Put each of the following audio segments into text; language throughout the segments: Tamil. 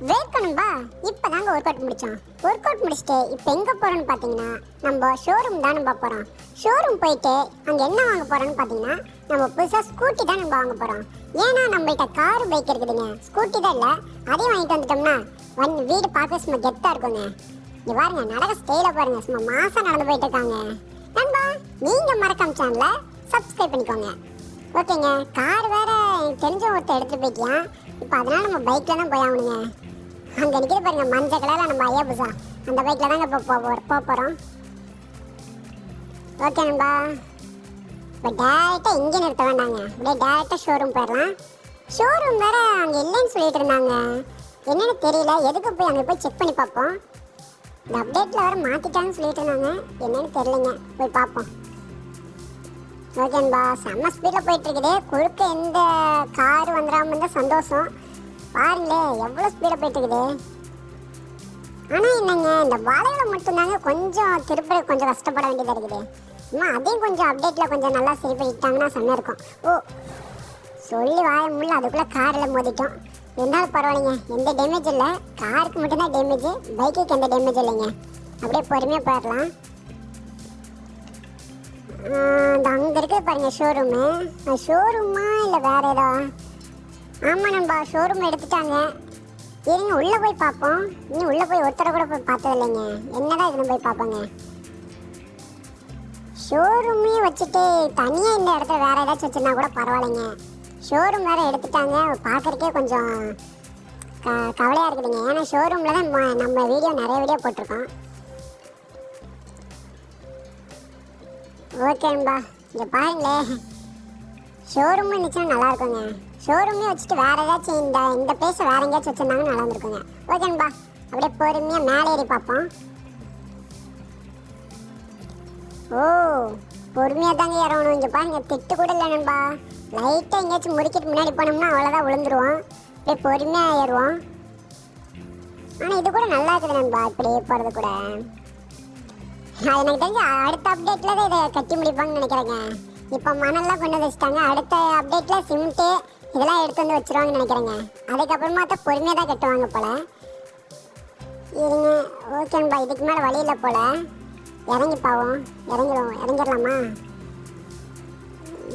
வேர்க்கணும்பா இப்பதாங்க ஒர்க் அவுட் முடிச்சோம். ஒர்க் அவுட் முடிச்சுட்டு இப்போ எங்க போறோம்னு பாத்தீங்கன்னா நம்ம ஷோரூம் தான் நம்ம போறோம். ஷோரூம் போயிட்டு அங்க என்ன வாங்க போறோம்னு பாத்தீங்கன்னா நம்ம புதுசா ஸ்கூட்டி தான் நம்ம வாங்க போறோம். ஏன்னா நம்மள்ட்ட கார் பைக் இருக்குதுங்க, ஸ்கூட்டி தான் இல்ல. அதையும் வாங்கிட்டு வந்துட்டோம்னா வீடு பார்க்க சும்மா கெத்தா இருக்குங்க. இங்க பாருங்க, நடக்க ஸ்டைல பாருங்க, சும்மா மாசம் நடந்து போயிட்டு இருக்காங்க. நண்பா நீங்க மறக்காம சேனலை சப்ஸ்கிரைப் பண்ணிக்கோங்க. ஓகேங்க, கார் வேற எனக்கு தெரிஞ்ச ஒருத்தர் எடுத்துட்டு போயிட்டியா. இப்போ அதனால நம்ம பைக்ல தான் போய் ஆகணுங்க. அங்கே நிற்கிது பாருங்க மஞ்சள் கலரில் நம்ம ஐயாபுசா, அந்த பைக்கில் தாங்க இப்போ போகிறோம். ஓகே நண்பா, இப்போ டேரெக்டாக இங்கே நிறுத்த வேண்டாங்க, அப்படியே டேரெக்டாக ஷோரூம் போயிடலாம். ஷோரூம் வேறு அங்கே இல்லைன்னு சொல்லிட்டு இருந்தாங்க, என்னென்னு தெரியல. எதுக்கு போய் அங்கே போய் செக் பண்ணி பார்ப்போம். இந்த அப்டேட்டில் வேறு மாற்றிட்டாங்கன்னு சொல்லிட்டு இருந்தாங்க, என்னென்னு தெரியலைங்க, போய் பார்ப்போம். ஓகே நண்பா, செம்ம ஸ்பீடில் போயிட்டுருக்குது. குறுக்க எந்த கார் வந்துடாமல் இருந்தால் சந்தோஷம். பாருங்களே எவ்வளோ ஸ்பீடாக போயிட்டுருக்குது. ஆனால் என்னங்க, இந்த வளைவில் மட்டும்தாங்க கொஞ்சம் திருப்பி கொஞ்சம் கஷ்டப்பட வேண்டியதாக இருக்குது. இன்னும் அதையும் கொஞ்சம் அப்டேட்டில் கொஞ்சம் நல்லா சரி பண்ணிட்டாங்கன்னா செம்மையாக இருக்கும். ஓ சொல்லி வாய முடியல, அதுக்குள்ளே காரில் மோதிட்டோம். இருந்தாலும் பரவாயில்லைங்க, எந்த டேமேஜ் இல்லை. காருக்கு மட்டும்தான் டேமேஜ், பைக்குக்கு எந்த டேமேஜ் இல்லைங்க. அப்படியே பொறுமையாக போயிடலாம். இந்த அங்கே இருக்குது பாருங்க ஷோரூமு. ஷோரூமா இல்லை வேறு ஏதோ? ஆமாம் நண்பா, ஷோரூம் எடுத்துட்டாங்க. இருங்க உள்ளே போய் பார்ப்போம். இன்னும் உள்ளே போய் ஒருத்தரை கூட போய் பார்த்தது இல்லைங்க, என்னதான் இதுன்னு போய் பார்ப்போங்க. ஷோரூமையும் வச்சுட்டு தனியாக இந்த இடத்துல வேறு ஏதாச்சும் வச்சுருந்தா கூட பரவாயில்லைங்க. ஷோரூம் வேறு எடுத்துட்டாங்க, பார்க்குறக்கே கொஞ்சம் கவலையாக இருக்குதுங்க. ஏன்னா ஷோரூமில் தான் நம்ம வீடியோ நிறைய வீடியோ போட்டிருக்கோம். ஓகே நண்பா, இங்கே பாருங்களேன், ஷோரூம் இருந்துச்சுன்னா நல்லா இருக்குங்க. ஷோரூமே வச்சுட்டு வேறு ஏதாச்சும் இந்த பிளேஸை வேறு எங்கேயாச்சும் வச்சுருந்தாங்கன்னு நல்லா இருந்திருக்குங்க. ஓகே நண்பா, அப்படியே பொறுமையாக மேலே ஏறி பார்ப்போம். ஓ பொறுமையாக தாங்க ஏறணும். இங்கே பாருங்க, திட்டு கூட இல்லை நண்பா. லைட்டாக எங்கேயாச்சும் முறுக்கிட்டு முன்னாடி போனோம்னா அவ்வளோதான், விழுந்துருவோம். அப்படியே பொறுமையாக ஏறுவோம். ஆனால் இது கூட நல்லா இருக்குது நண்பா, இப்படி போகிறது கூட. எனக்கு தெரிஞ்சு அடுத்த அப்டேட்டில் தான் இதை கட்டி முடிப்பாங்கன்னு நினைக்கிறேங்க. இப்போ மணல்லாம் கொண்டு வந்து வச்சுட்டாங்க, அடுத்த அப்டேட்டில் சிமெண்ட்டு இதெல்லாம் எடுத்து வந்து வச்சுருவாங்கன்னு நினைக்கிறேங்க. அதுக்கப்புறமா தான் பொறுமையாக தான் கட்டுவாங்க போல். இருங்க, ஓகே நண்பா, இதுக்கு மேலே வழியில் போல். இறங்கி பாவோம், இறங்கிடலாமா?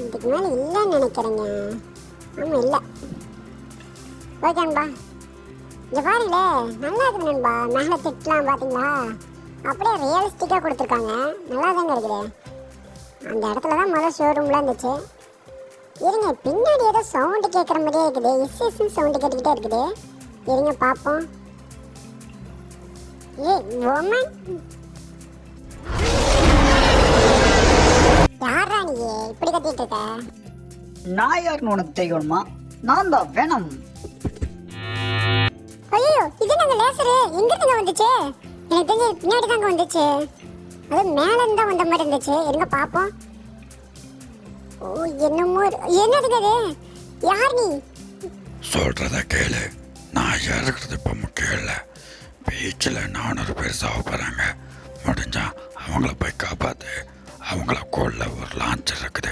இதுக்கு மேலே இல்லைன்னு நினைக்கிறேங்க. ஆமாம் இல்லை. ஓகே நண்பா, இங்கே பாருங்களே நல்லா இருக்குது நண்பா. மேலே திட்டலாம் பார்த்தீங்களா, அப்படியே ரியலிஸ்டிக்காக கொடுத்துருக்காங்க, நல்லா தாங்க இருக்குது. அந்த இடத்துல தான் முதல் ஷோரூம்லாம் இருந்துச்சு. இருங்க, பின்னாடி ஏதோ சவுண்டு கேட்குற மாதிரியே இருக்குது, இஸ்ன்னு சவுண்டு கேட்டுக்கிட்டே இருக்குது. இருங்க பார்ப்போம். ஏ ஓமன், யாரா நீ இப்படி கத்திட்டு இருக்க? நான் யாருன்னு உனக்கு தெரியுமா? நான் தான் வேணும். ஐயோ, இது நாங்க லேசரு எங்கிருந்து வந்துச்சு? எனக்கு தெரிஞ்சு பின்னாடி தாங்க வந்துச்சு, அது மேல இருந்தா வந்த மாதிரி இருந்துச்சு. இருங்க பாப்போம். ஓ என்னமோ, என்னதுக்கு அது? யார் நீ? சொல்றத கேளு, நான் யாருக்கிறது இப்போ முக்கியம் இல்லை. பீச்சில் 400 பேர் சாக போகிறாங்க, முடிஞ்சா அவங்கள போய் காப்பாற்று. அவங்கள கொள்ள ஒரு லான்ச்சர் இருக்குது,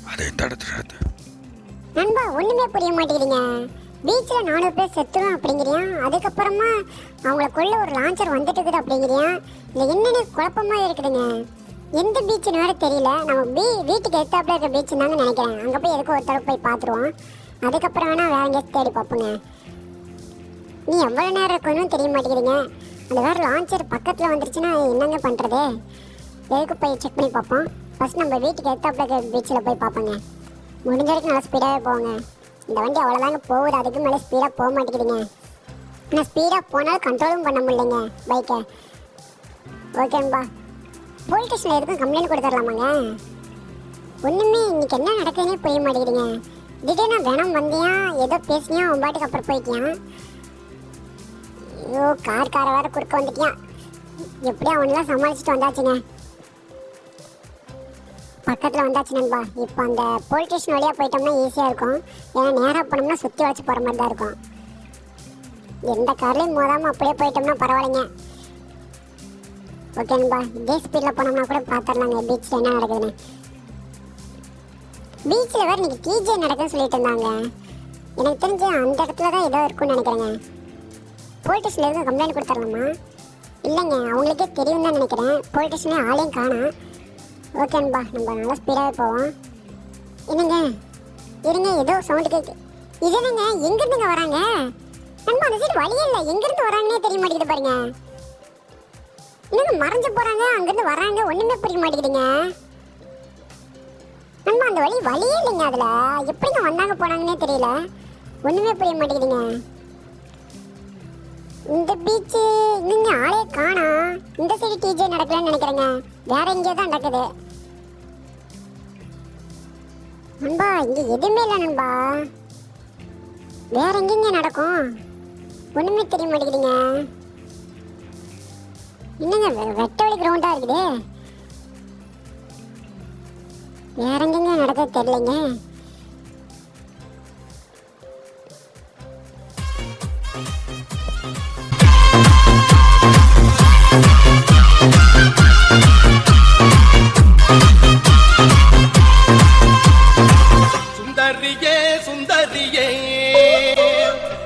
அதை தடுத்துறது. நண்பா ஒண்ணுமே புரிய மாட்டேங்குதுங்க. பீச்சில் 400 பேர் செத்துரும் அப்படிங்கிறியா, அதுக்கப்புறமா அவங்கள கொள்ள ஒரு லான்ச்சர் வந்துட்டு இருக்குது அப்படிங்கிறியா? இல்லை என்னென்ன குழப்பமாக இருக்குதுங்க. எந்த பீச்சுன்னு வேறு தெரியல. நம்ம வீட்டுக்கு எடுத்தாப்புல இருக்க பீச்சுன்னு தாங்க நினைக்கிறேன். அங்கே போய் எதுக்கு ஒரு தடவை போய் பார்த்துருவோம், அதுக்கப்புறம் வேணால் வேறு எங்கேயாச்சும் தேடி பார்ப்போங்க. நீ எவ்வளோ நேரம் இருக்கணும்னு தெரிய மாட்டேங்கிறீங்க. அந்த வேறு லான்ச்சர் பக்கத்தில் வந்துருச்சுன்னா என்னங்க பண்ணுறது? எதுக்கு போய் செக் பண்ணி பார்ப்போம். ஃபஸ்ட் நம்ம வீட்டுக்கு எடுத்தாப்புல இருக்க பீச்சில் போய் பார்ப்போங்க. முடிஞ்ச வரைக்கும் நல்லா ஸ்பீடாகவே போங்க. இந்த வண்டி அவ்வளோதாங்க போகுது, அதுக்கு மேலே ஸ்பீடாக போக மாட்டேங்குதுங்க. ஆனால் ஸ்பீடாக போனாலும் கண்ட்ரோலும் பண்ண முடியலைங்க பைக்கை. ஓகேம்பா, போலீஸ் ஸ்டேஷனில் எதுக்கும் கம்ப்ளைண்ட் கொடுத்துடலாமாங்க? ஒன்றுமே இன்னைக்கு என்ன நடக்குதுன்னே புரிய மாட்டேங்குதுங்க. திடீர்னு வேணும் வந்தியா, ஏதோ பேசினியா, உன் பாட்டுக்கு அப்புறம் போயிட்டியான். ஐயோ கார வேற குறுக்க வந்துட்டியான். எப்படியும் அவனெலாம் சமாளிச்சுட்டு வந்தாச்சுங்க, பக்கத்தில் வந்தாச்சு நண்பா. இப்போ அந்த போலீஸ் ஸ்டேஷன் வழியாக போயிட்டோம்னா ஈஸியாக இருக்கும். ஏன்னா நேராக போனோம்னா சுற்றி வச்சு போகிற மாதிரி தான் இருக்கும். எந்த கார்லையும் மோதாமல் அப்படியே போயிட்டோம்னா பரவாயில்லைங்க. ஓகே நண்பா, இதே ஸ்பீடில் போனோம்னா கூட பார்த்துடலாங்க பீச்சில் என்ன நடக்குதுன்னு. பீச்சில் வேறு இன்றைக்கி டிஜே நடக்குதுன்னு சொல்லிட்டு இருந்தாங்க. எனக்கு தெரிஞ்சு அந்த இடத்துல தான் ஏதோ இருக்குன்னு நினைக்கிறேங்க. போலீஸ் ஸ்டேஷனில் எதுவும் கம்ப்ளைண்ட் கொடுத்துடலாமா? இல்லைங்க, அவங்களுக்கே தெரியும் தான் நினைக்கிறேன். போலீஸ் ஸ்டேஷனில் ஆளையும் காணோம். ஓகே நண்பா, நம்ம நல்லா ஸ்பீடாகவே போவோம். என்னங்க இருங்க, ஏதோ சவுண்டு கேட்கு. இது என்னங்க, எங்கேருந்துங்க வராங்க? நண்பா அந்த சைடு வழியே இல்லை, எங்கேருந்து வராங்கன்னே தெரிய மாட்டேங்குது பாருங்க. என்னங்க மறைஞ்சு போகிறாங்க, அங்கேருந்து வராங்க, ஒன்றுமே புரிய மாட்டேங்குதுங்க. நண்பா அந்த வழியே இல்லைங்க, அதில் எப்படிங்க வந்தாங்க போனாங்கன்னே தெரியல, ஒன்றுமே புரிய மாட்டேங்குதுங்க. இந்த பீச்சு இங்க ஆளே காணோம். இந்த சைடு டிஜே நடக்கலன்னு நினைக்கிறேங்க, வேற எங்கேயோ தான் நடக்குது. நண்பா இங்க எதுவுமே இல்லை நண்பா, வேற எங்கெங்க நடக்கும், ஒண்ணுமே தெரிய மாட்டேங்குதுங்க. என்னங்க வெட்ட வழி கிரவுண்டா இருக்குது, வேற எங்கெங்க நடக்குது தெரியலைங்க. சுந்தரியே சுந்தரியே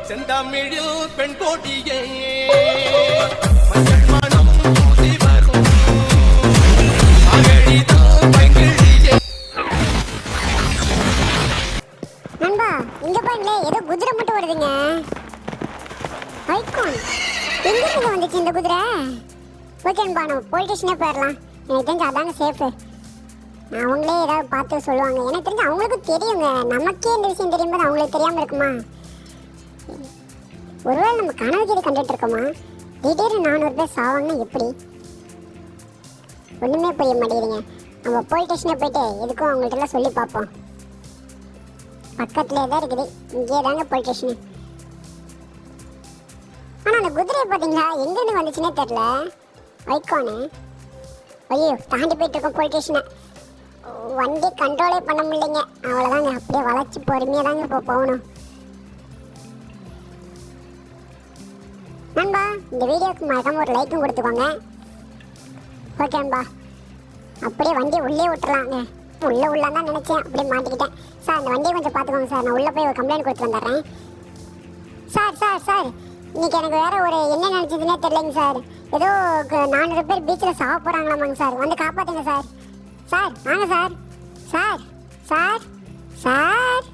செந்தமிழில் பெண் கோடியே மஞ்சள் மனம் பூசி வரும் மகளிதான் பைங்கிழியே. நண்பா இங்க பாருங்களே, ஏதோ குதிரை மட்டும் வருதுங்க. ஐகான் எங்க வந்துச்சு இந்த குதிரை? ஓகே நண்பா, நம்ம போலீஸ் ஸ்டேஷனே போயிடலாம். எனக்கு தெரிஞ்சு அதாங்க சேஃபு. அவங்களே ஏதாவது பார்த்து சொல்லுவாங்க. எனக்கு தெரிஞ்சு அவங்களுக்கும் தெரியுங்க, நமக்கே இந்த விஷயம் தெரியும்போது அவங்களுக்கு தெரியாமல் இருக்குமா? ஒருவேளை நம்ம கனவு கீது கண்டுட்டு இருக்கோமா? திடீர்னு 400 பேர் சாவாங்கன்னா எப்படி? ஒன்றுமே புரிய மாட்டேங்குதுங்க. நம்ம போலீஸ் ஸ்டேஷனே போயிட்டு எதுக்கும் அவங்கள்ட்ட எல்லாம் சொல்லி பார்ப்போம். பக்கத்துலேயே தான் இருக்குது, இங்கே தாங்க போலீஸ் ஸ்டேஷனு. ஆனால் அந்த குதிரையை பார்த்தீங்களா, எங்கேருந்து வந்துச்சுன்னே தெரில. ஐகானு ஐயோ தாண்டி போயிட்டு இருக்கோம் போலீஸ் ஸ்டேஷனை. வண்டி கண்ட்ரோலே பண்ண முடியலைங்க, அவ்வளோதாங்க, அப்படியே வளைச்சி பொறுமையாக தாங்க இப்போ போகணும். நண்பா இந்த வீடியோக்கு மறக்காம ஒரு லைக்கும் கொடுத்துக்கோங்க. ஓகே நண்பா, அப்படியே வண்டியை உள்ளே விட்டுறலாங்க. உள்ளே தான் நினச்சேன், அப்படியே மாட்டிக்கிட்டேன். சார் இந்த வண்டியை கொஞ்சம் பார்த்துக்கோங்க சார், நான் உள்ளே போய் ஒரு கம்ப்ளைண்ட் கொடுத்து வந்துடுறேன். சார் சார் சார் இன்னைக்கு எனக்கு வேற ஒரு என்ன நினச்சதுன்னே தெரியலைங்க சார். ஏதோ 400 பேர் பீச்சில் சாக போகிறாங்களாமாங்க சார், வந்து காப்பாற்றுங்க சார். சார் வாங்க சார், சார் சார் சார்